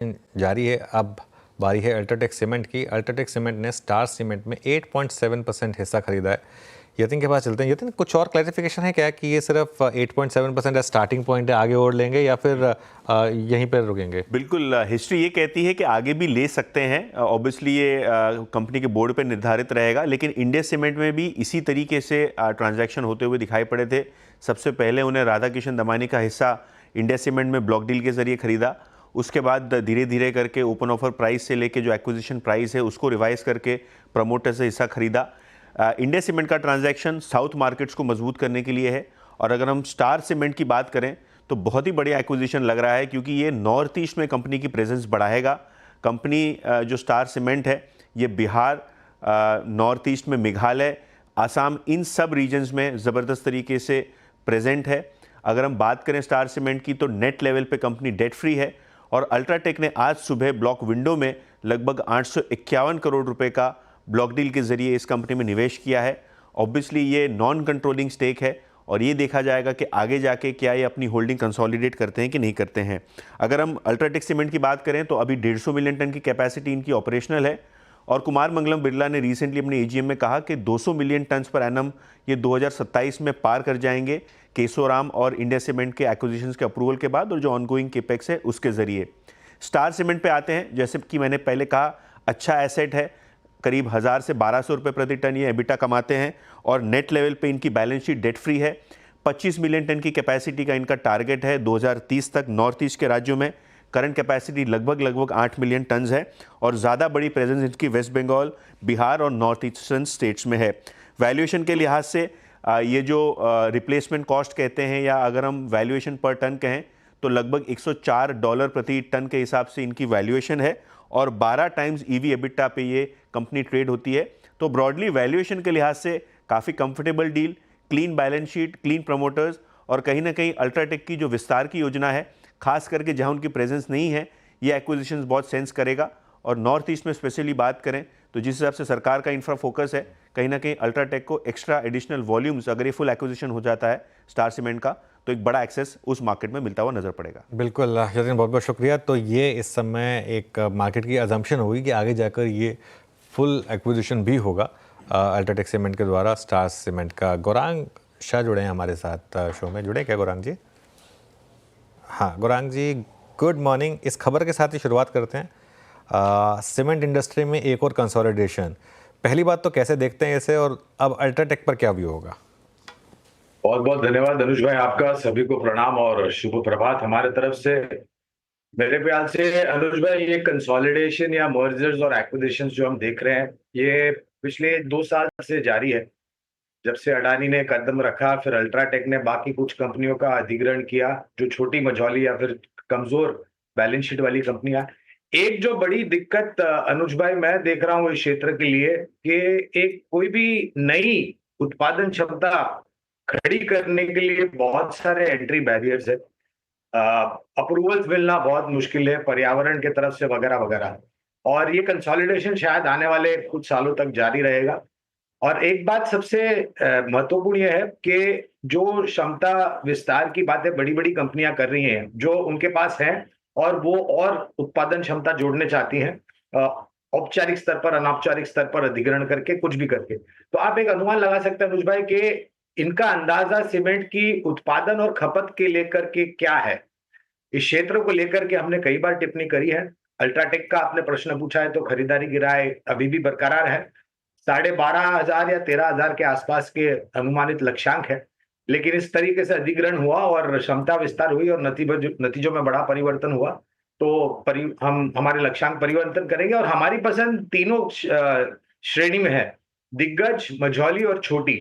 जारी है। अब बारी है अल्ट्राटेक सीमेंट की। अल्ट्राटेक सीमेंट ने स्टार सीमेंट में 8.7% हिस्सा खरीदा है। यतिन के पास चलते हैं। यतिन, कुछ और क्लैरिफिकेशन है क्या कि ये सिर्फ 8.7% है, स्टार्टिंग पॉइंट है, आगे और लेंगे या फिर यहीं पर रुकेंगे? बिल्कुल, हिस्ट्री ये कहती है कि आगे भी ले सकते हैं। ऑब्वियसली ये कंपनी के बोर्ड पे निर्धारित रहेगा, लेकिन इंडिया सीमेंट में भी इसी तरीके से ट्रांजैक्शन होते हुए दिखाई पड़े थे। सबसे पहले उन्हें राधा किशन दमानी का हिस्सा इंडिया सीमेंट में ब्लॉक डील के जरिए खरीदा। उसके बाद धीरे धीरे करके ओपन ऑफर प्राइस से लेके जो एक्विजिशन प्राइस है उसको रिवाइज करके प्रमोटर से हिस्सा खरीदा। इंडिया सीमेंट का ट्रांजैक्शन साउथ मार्केट्स को मजबूत करने के लिए है। और अगर हम स्टार सीमेंट की बात करें तो बहुत ही बढ़िया एक्विजिशन लग रहा है, क्योंकि ये नॉर्थ ईस्ट में कंपनी की प्रेजेंस बढ़ाएगा। कंपनी जो स्टार सीमेंट है ये बिहार, नॉर्थ ईस्ट में मेघालय, आसाम, इन सब रीजन्स में ज़बरदस्त तरीके से प्रेजेंट है। अगर हम बात करें स्टार सीमेंट की तो नेट लेवल पे कंपनी डेट फ्री है। और अल्ट्राटेक ने आज सुबह ब्लॉक विंडो में लगभग 851 करोड़ रुपए का ब्लॉक डील के जरिए इस कंपनी में निवेश किया है। ऑब्वियसली ये नॉन कंट्रोलिंग स्टेक है और ये देखा जाएगा कि आगे जाके क्या ये अपनी होल्डिंग कंसोलिडेट करते हैं कि नहीं करते हैं। अगर हम अल्ट्राटेक सीमेंट की बात करें तो अभी 150 मिलियन टन की कैपेसिटी इनकी ऑपरेशनल है। और कुमार मंगलम बिरला ने रिसेंटली अपने एजीएम में कहा कि 200 मिलियन टन पर एनम ये 2027 में पार कर जाएंगे, केशोराम और इंडिया सीमेंट के एक्विजिशंस के अप्रूवल के बाद और जो ऑनगोइंग केपेक्स है उसके जरिए। स्टार सीमेंट पे आते हैं। जैसे कि मैंने पहले कहा, अच्छा एसेट है, करीब 1000 से 1200 रुपये प्रति टन ये एबिटा कमाते हैं और नेट लेवल पे इनकी बैलेंस शीट डेट फ्री है। 25 मिलियन टन की कैपेसिटी का इनका टारगेट है 2030 तक नॉर्थ ईस्ट के राज्यों में। करंट कैपेसिटी लगभग 8 मिलियन टन है और ज़्यादा बड़ी प्रेजेंस इनकी वेस्ट बंगाल, बिहार और नॉर्थ ईस्टर्न स्टेट्स में है। वैल्यूएशन के लिहाज से ये जो रिप्लेसमेंट कॉस्ट कहते हैं या अगर हम वैल्यूएशन पर टन कहें तो लगभग $104 प्रति टन के हिसाब से इनकी वैल्यूएशन है और 12 टाइम्स ईवी एबिटा पे ये कंपनी ट्रेड होती है। तो ब्रॉडली वैल्यूएशन के लिहाज से काफ़ी comfortable deal, clean balance sheet, clean promoters और कहीं ना कहीं अल्ट्राटेक की जो विस्तार की योजना है, खास करके जहां उनकी प्रेजेंस नहीं है, ये एक्विजिशंस बहुत सेंस करेगा। और नॉर्थ ईस्ट में स्पेशली बात करें तो जिस हिसाब से सरकार का इंफ्रा फोकस है, कहीं ना कहीं अल्ट्राटेक को एक्स्ट्रा एडिशनल वॉल्यूम्स अगर ये फुल एक्विजिशन हो जाता है स्टार सीमेंट का तो एक बड़ा एक्सेस उस मार्केट में मिलता हुआ नजर पड़ेगा। बिल्कुल यतिन, बहुत बहुत शुक्रिया। तो ये इस समय एक मार्केट की अजम्पशन होगी कि आगे जाकर ये फुल एक्विजिशन भी होगा अल्ट्राटेक सीमेंट के द्वारा स्टार सीमेंट का। गौरांग शाह जुड़े हैं हमारे साथ शो में। जुड़े क्या गौरांग जी? हाँ गौरांग जी, गुड मॉर्निंग। इस खबर के साथ ही शुरुआत करते हैं। सीमेंट इंडस्ट्री में एक और कंसोलिडेशन, पहली बात तो कैसे देखते हैं इसे और अब अल्ट्राटेक पर क्या व्यू होगा? बहुत बहुत धन्यवाद अनुज भाई, आपका सभी को प्रणाम और शुभ प्रभात हमारे तरफ से। मेरे ख्याल से अनुज भाई ये कंसोलिडेशन या मर्जर्स और एक्विजिशंस जो हम देख रहे हैं ये पिछले 2 साल से जारी है। जब से अडानी ने कदम रखा, फिर अल्ट्राटेक ने बाकी कुछ कंपनियों का अधिग्रहण किया जो छोटी मझौली या फिर कमजोर बैलेंस शीट वाली कंपनियां। एक जो बड़ी दिक्कत अनुज भाई मैं देख रहा हूँ इस क्षेत्र के लिए कि एक कोई भी नई उत्पादन क्षमता खड़ी करने के लिए बहुत सारे एंट्री बैरियर्स है। अप्रूवल्स मिलना बहुत मुश्किल है पर्यावरण के तरफ से वगैरह वगैरह। और ये कंसोलिडेशन शायद आने वाले कुछ सालों तक जारी रहेगा। और एक बात सबसे महत्वपूर्ण यह है कि जो क्षमता विस्तार की बातें बड़ी बड़ी कंपनियां कर रही हैं जो उनके पास है और वो और उत्पादन क्षमता जोड़ने चाहती हैं, औपचारिक स्तर पर अनौपचारिक स्तर पर अधिग्रहण करके कुछ भी करके, तो आप एक अनुमान लगा सकते हैं अनुज भाई कि इनका अंदाजा सीमेंट की उत्पादन और खपत के लेकर के क्या है। इस क्षेत्र को लेकर के हमने कई बार टिप्पणी करी है। अल्ट्राटेक का आपने प्रश्न पूछा है तो खरीदारी की राय अभी भी बरकरार है। 12,500 या 13,000 के आसपास के अनुमानित लक्ष्यांक है। लेकिन इस तरीके से अधिग्रहण हुआ और क्षमता विस्तार हुई और नतीजों में बड़ा परिवर्तन हुआ तो हम हमारे लक्ष्यांक परिवर्तन करेंगे। और हमारी पसंद तीनों श्रेणी में है, दिग्गज, मझौली और छोटी।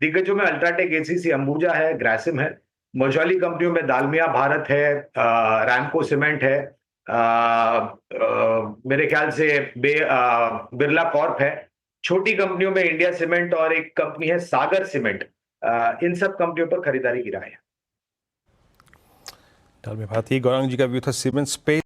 दिग्गजों में अल्ट्राटेक, एसीसी, अंबुजा है, ग्रासिम है। मझौली कंपनियों में दालमिया भारत है, रैमको सीमेंट है, मेरे ख्याल से बिरला कॉर्प है। छोटी कंपनियों में इंडिया सीमेंट और एक कंपनी है सागर सीमेंट। इन सब कंपनियों पर खरीदारी की राय है। गौरांग जी का व्यू था सीमेंट स्पेस।